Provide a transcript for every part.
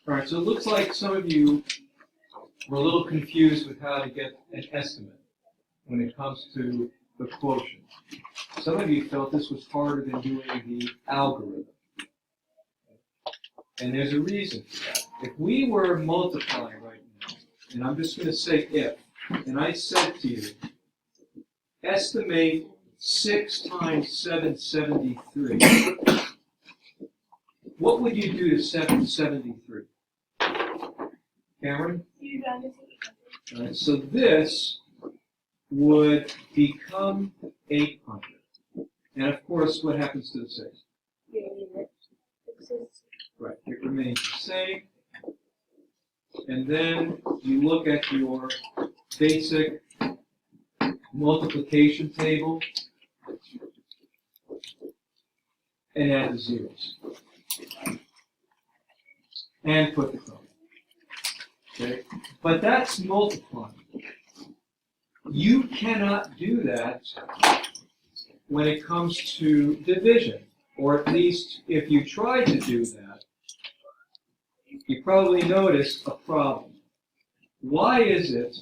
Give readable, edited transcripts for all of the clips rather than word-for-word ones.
All right, so it looks like some of you were a little confused with how to get an estimate when it comes to the quotient. Some of you felt this was harder than doing the algorithm. And there's a reason for that. If we were multiplying right now, and I'm just going to say if, and I said to you, estimate 6 times 773, what would you do to 773? Cameron? All right, so this would become 800. And of course, what happens to the 6? Right, it remains the same. And then you look at your basic multiplication table and add the zeros. And put the comma. Okay? But that's multiplying. You cannot do that when it comes to division. Or at least if you try to do that, you probably notice a problem. Why is it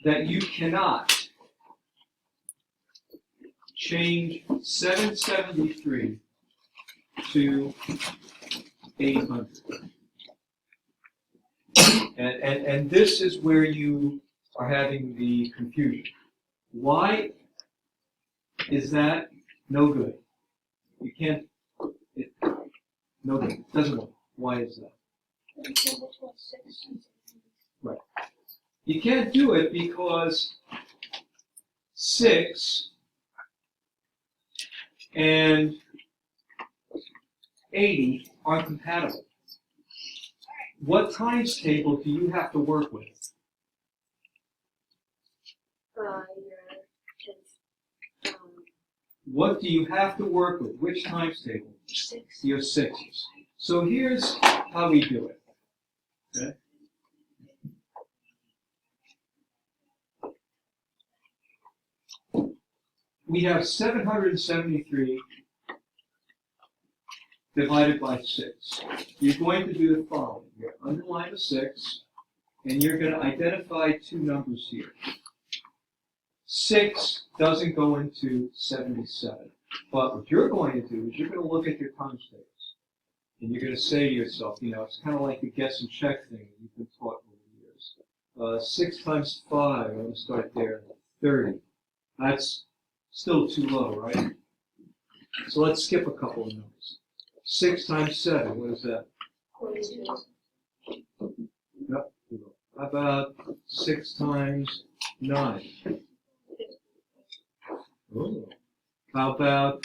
that you cannot change 773 to 800? And this is where you are having the confusion. Why is that no good? You can't, no good, it doesn't work. Why is that? Right. You can't do it because 6 and 80 aren't compatible. What times table do you have to work with? What do you have to work with? Which times table? 6. Your 6s. So here's how we do it. Okay? We have 773 divided by 6. You're going to do the following. You're going to underline the 6, and you're going to identify 2 numbers here. 6 doesn't go into 77. But what you're going to do is you're going to look at your times tables. And you're going to say to yourself, you know, it's kind of like the guess and check thing that you've been taught over the years. 6 times 5, I'm going to start there, 30. That's still too low, right? So let's skip a couple of numbers. 6 times 7, what is that? 42. Yep. How about 6 times 9? Oh. How about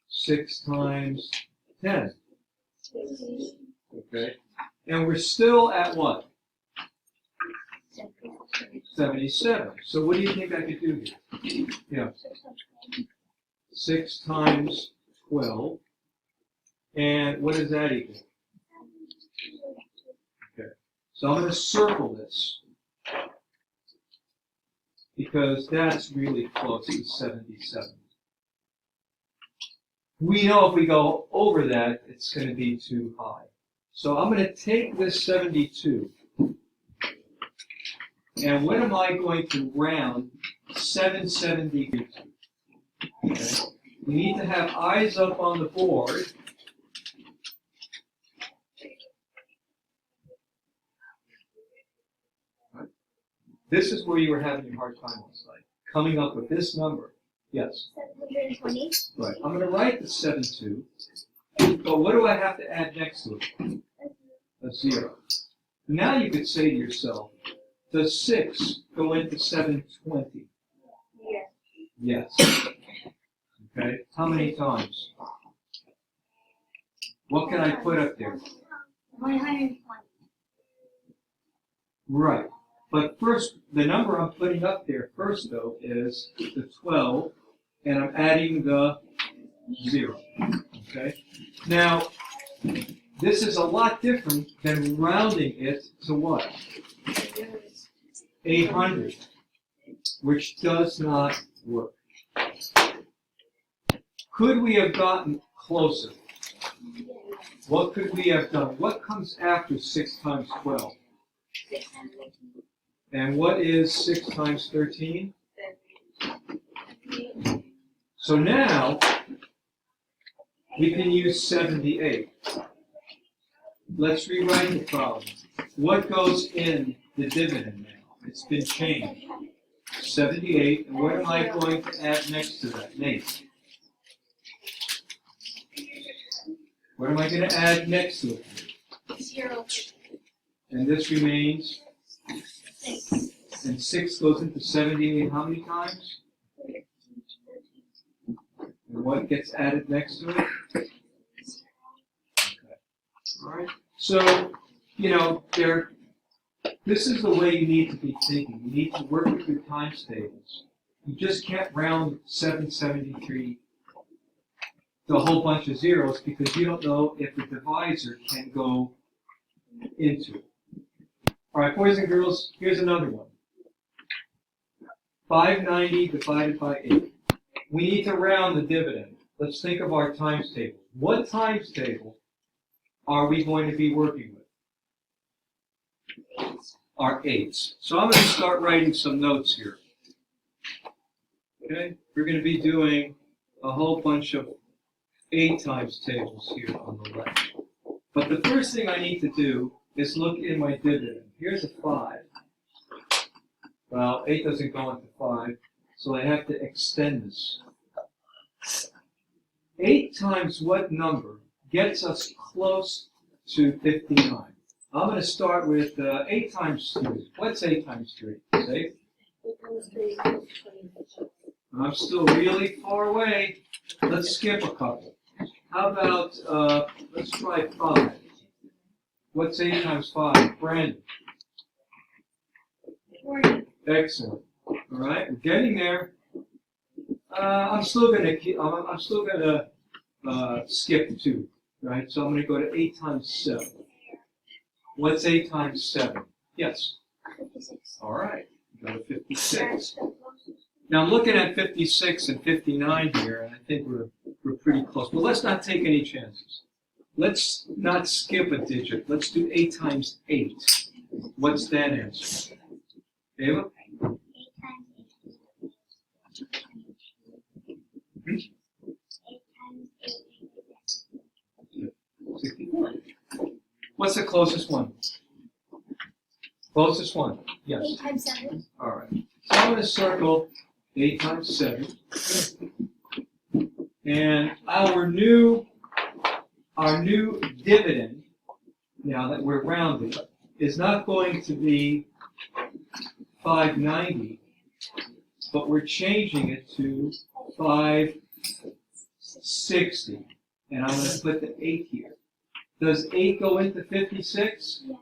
6 times 10? 60. Okay. And we're still at what? 77. So what do you think I could do here? Yeah. 6 times 12. And what does that equal? Okay. So I'm going to circle this because that's really close to 77. We know if we go over that, it's going to be too high. So I'm going to take this 72, and what am I going to round 770 to? Okay. We need to have eyes up on the board. Right. This is where you were having a hard time last night, coming up with this number. Yes? 720. Right. I'm going to write the 72, but what do I have to add next to it? A 0. Now you could say to yourself, does 6 go into 720? Yes. Yes. Okay. How many times? What can I put up there? 120. Right. But first, the number I'm putting up there first, though, is the 12, and I'm adding the 0. Okay? Now, this is a lot different than rounding it to what? 800, which does not work. Could we have gotten closer? what could we have done? What comes after 6 times 12? 6 times 13. And what is 6 times 13? 78. So now, we can use 78. Let's rewrite the problem. What goes in the dividend now? It's been changed. 78, and what am I going to add next to that? Nate? What am I going to add next to it? 0. And this remains, 6. and 6 goes into 78 how many times? And what gets added next to it? Okay. All right. So, this is the way you need to be thinking. You need to work with your times tables. You just can't round 773 to a whole bunch of zeros because you don't know if the divisor can go into it. All right, boys and girls, here's another one. 590 divided by 8. We need to round the dividend. Let's think of our times table. What times table are we going to be working with? Our 8s. So I'm going to start writing some notes here. Okay? We're going to be doing a whole bunch of 8 times tables here on the left. But the first thing I need to do is look in my dividend. Here's a 5. Well, 8 doesn't go into 5, so I have to extend this. 8 times what number gets us close to 59? I'm going to start with 8 times 3. What's 8 times 3? Say? 8 times 3 is 20. I'm still really far away. Let's skip a couple. How about, let's try 5. What's 8 times 5? Brandon? 40. Excellent. All right, we're getting there. I'm still gonna skip 2, right? So I'm gonna go to 8 times 7. What's 8 times 7? Yes. 56. All right. Go to 56. Now I'm looking at 56 and 59 here, and I think we're pretty close. But let's not take any chances. Let's not skip a digit. Let's do 8 times 8. What's that answer? Ava? 8 times 8. 8 times 8. 64. What's the closest one? Closest one? Yes. 8 times 7. All right. So I'm going to circle 8 times 7. And our new dividend, now that we're rounding, is not going to be 590, but we're changing it to 560. And I'm going to put the 8 here. Does 8 go into 56? Yes.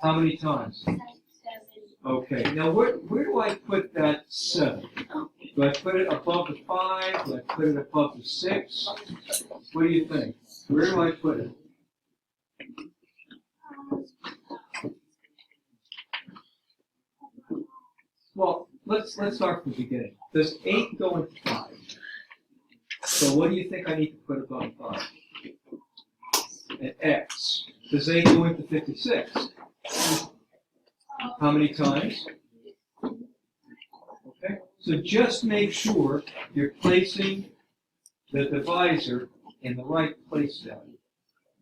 How many times? 7. Okay, now where do I put that 7? Do I put it above the 5? Do I put it above the 6? What do you think? Where do I put it? Well, let's start from the beginning. Does 8 go into 5? So what do you think I need to put above 5? An X. Does 8 go into 56? How many times? Okay, so just make sure you're placing the divisor in the right place down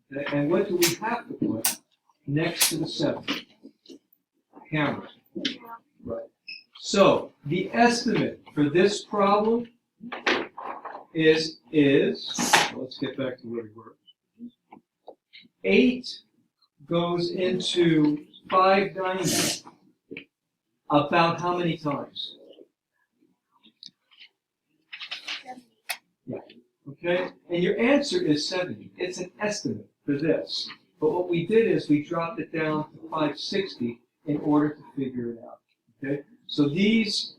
here. And what do we have to put next to the 7? Hammer. Right. So the estimate for this problem is let's get back to where we were. 8 goes into 590 about how many times? Yeah. Okay? And your answer is 70. It's an estimate for this. But what we did is we dropped it down to 560 in order to figure it out. Okay? So these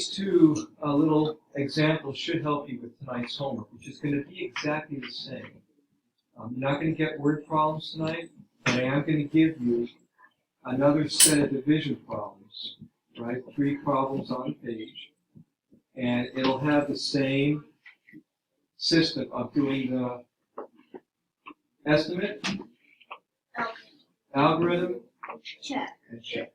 two little examples should help you with tonight's homework, which is going to be exactly the same. I'm not going to get word problems tonight, but I am going to give you another set of division problems, right? 3 problems on the page. And it'll have the same system of doing estimate, Okay. algorithm, Check. and check.